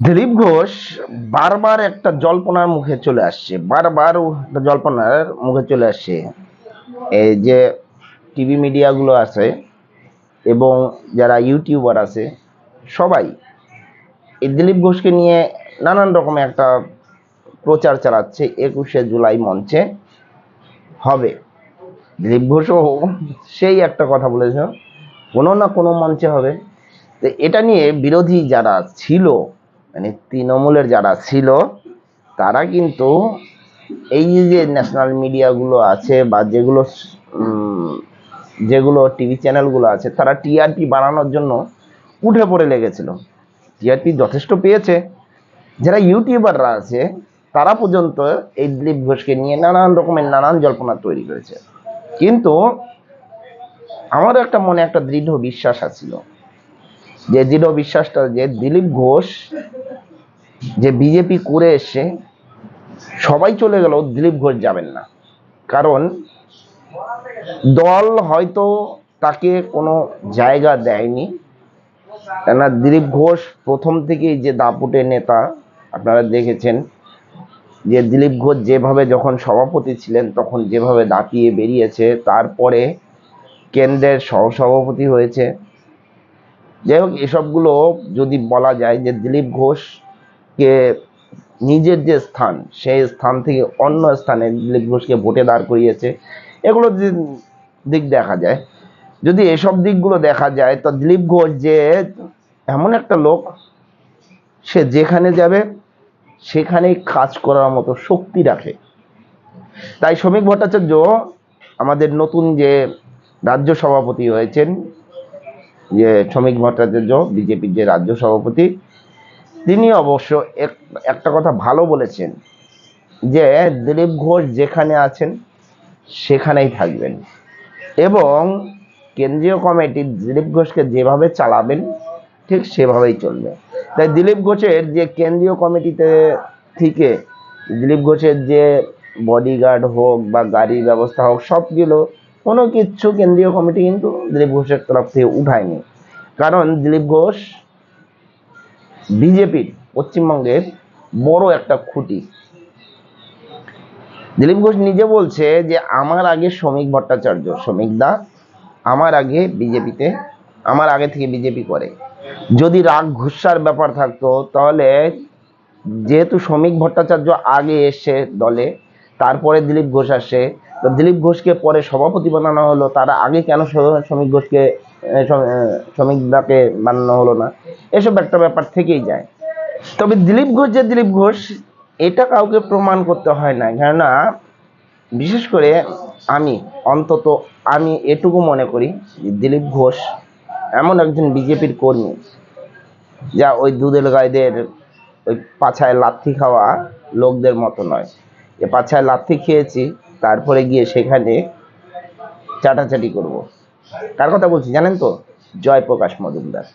দিলীপ ঘোষ বারবার একটা জল্পনার মুখে চলে আসছে, বারবার একটা জল্পনার মুখে চলে আসছে। এই যে টিভি মিডিয়াগুলো আছে এবং যারা ইউটিউবার আছে, সবাই এই দিলীপ ঘোষকে নিয়ে নানান রকমের একটা প্রচার চালাচ্ছে। 21শে জুলাই মঞ্চে হবে, দিলীপ ঘোষও সেই একটা কথা বলেছে, কোনো না কোনো মঞ্চে হবে। তো এটা নিয়ে বিরোধী যারা ছিল, মানে তৃণমূলের যারা ছিল, তারা কিন্তু এই যে ন্যাশনাল মিডিয়াগুলো আছে বা যেগুলো টিভি চ্যানেলগুলো আছে, তারা টিআরপি বাড়ানোর জন্য উঠে পড়ে লেগেছিল। টিআরপি যথেষ্ট পেয়েছে। যারা ইউটিউবাররা আছে তারা পর্যন্ত এই দিলীপ ঘোষকে নিয়ে নানান রকমের নানান জল্পনা তৈরি করেছে। কিন্তু আমার একটা মনে একটা দৃঢ় বিশ্বাস আছিল, যে দৃঢ় বিশ্বাসটা যে দিলীপ ঘোষ যে বিজেপি করে এসে সবাই চলে গেল, দিলীপ ঘোষ যাবেন না। কারণ দল হয়তো তাকে কোনো জায়গা দেয়নি। কেননা দিলীপ ঘোষ প্রথম থেকেই যে দাপুটে নেতা, আপনারা দেখেছেন যে দিলীপ ঘোষ যেভাবে যখন সভাপতি ছিলেন তখন যেভাবে দাপিয়ে বেরিয়েছে, তারপরে কেন্দ্রের সহসভাপতি হয়েছে। যাই হোক, এসবগুলো যদি বলা যায় যে দিলীপ ঘোষকে নিজের যে স্থান, সেই স্থান থেকে অন্য স্থানে দিলীপ ঘোষকে ভোটে দাঁড় করিয়েছে, এগুলো দিক দেখা যায়। যদি এসব দিকগুলো দেখা যায়, তো দিলীপ ঘোষ যে এমন একটা লোক, সে যেখানে যাবে সেখানেই কাজ করার মতো শক্তি রাখে। তাই শ্রমিক ভট্টাচার্য, আমাদের নতুন যে রাজ্য সভাপতি হয়েছেন, যে শ্রমিক ভট্টাচার্য বিজেপির যে রাজ্য সভাপতি, তিনি অবশ্য একটা কথা ভালো বলেছেন, যে দিলীপ ঘোষ যেখানে আছেন সেখানেই থাকবেন এবং কেন্দ্রীয় কমিটি দিলীপ ঘোষকে যেভাবে চালাবেন ঠিক সেভাবেই চলবে। তাই দিলীপ ঘোষের যে কেন্দ্রীয় কমিটিতে থেকে দিলীপ ঘোষের যে বডিগার্ড হোক বা গাড়ির ব্যবস্থা হোক, সবগুলো কোনো কিছু কেন্দ্রীয় কমিটি কিন্তু দিলীপ ঘোষের তরফ থেকে উঠায়নি। কারণ দিলীপ ঘোষ বিজেপির পশ্চিমবঙ্গের বড় একটা খুঁটি। দিলীপ ঘোষ নিজে বলছে যে আমার আগে শ্রমিক ভট্টাচার্য, শ্রমিক দা আমার আগে বিজেপিতে, আমার আগে থেকে বিজেপি করে। যদি রাগ ঘুষার ব্যাপার থাকতো, তাহলে যেহেতু শ্রমিক ভট্টাচার্য আগে এসে দলে, তারপরে দিলীপ ঘোষ আসে, তো দিলীপ ঘোষকে পরে সভাপতি বানানো হলো, তারা আগে কেন শ্রমিক ঘোষকে শ্রমিক দাকে বানানো হলো না? এসব একটা ব্যাপার থেকেই যায়। তবে দিলীপ ঘোষ যে দিলীপ ঘোষ, এটা কাউকে প্রমাণ করতে হয় না। কেননা বিশেষ করে অন্তত আমি এটুকু মনে করি যে দিলীপ ঘোষ এমন একজন বিজেপির কর্মী, যা ওই দুধের গাইদের ওই পাছায় লাথি খাওয়া লোকদের মতো নয়। যে পাছায় লাথি খেয়েছি তারপরে গিয়ে সেখানে চাটাচাটি করব। কার কথা বলছি জানেন তো? জয়প্রকাশ মজুমদার।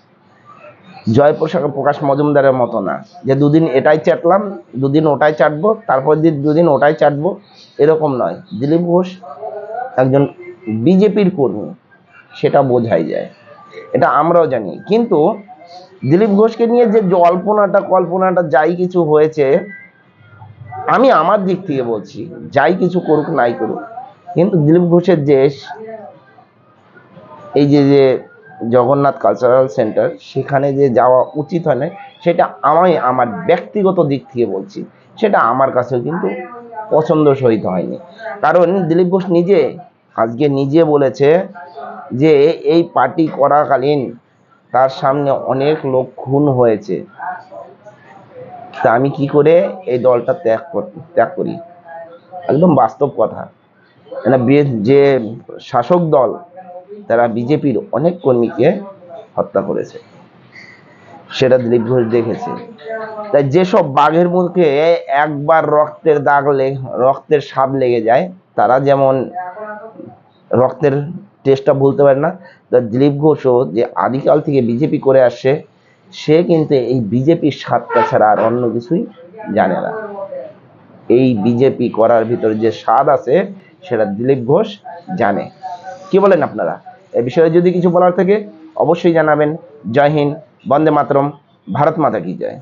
জয়প্রকাশ মজুমদারের মতো না, যে দুদিন এটাই চাটলাম, দুদিন ওটাই চাটবো, তারপর দুদিন ওটাই চাটবো, এরকম নয়। দিলীপ ঘোষ একজন বিজেপির কর্মী, সেটা বোঝাই যায়, এটা আমরাও জানি। কিন্তু দিলীপ ঘোষকে নিয়ে যে কল্পনাটা যাই কিছু হয়েছে, আমি আমার দিক থেকে বলছি, যাই কিছু করুক নাই করুক, কিন্তু দিলীপ ঘোষের যে এই যে জগন্নাথ কালচারাল সেন্টার, সেখানে যে যাওয়া উচিত হয় না, সেটা আমার ব্যক্তিগত দিক থেকে বলছি, সেটা আমার কাছেও কিন্তু পছন্দ সহিত হয়নি। কারণ দিলীপ ঘোষ আজকে নিজে বলেছে যে এই পার্টি করাকালীন তার সামনে অনেক লোক খুন হয়েছে, তা আমি কি করে এই দলটা ত্যাগ করি? একদম বাস্তব কথা। যে শাসক দল, তারা বিজেপির অনেক কর্মীকে হত্যা করেছে, সেটা দিলীপ ঘোষ দেখেছে। তাই যেসব বাঘের মুখে একবার রক্তের স্বাদ লেগে যায়, তারা যেমন রক্তের টেস্টটা ভুলতে পারে না, তা দিলীপ ঘোষও যে আদিকাল থেকে বিজেপি করে আসছে, সে কিন্তু এই বিজেপির স্বাদটা ছাড়া আর অন্য কিছুই জানে না। এই বিজেপি করার ভিতরে যে স্বাদ আছে, সেটা দিলীপ ঘোষ জানে। কি বলেন আপনারা? এ বিষয়ে যদি কিছু বলার থাকে অবশ্যই জানাবেন। জয় হিন্দ, বন্দে মাতরম, ভারত মাতা কি জয়।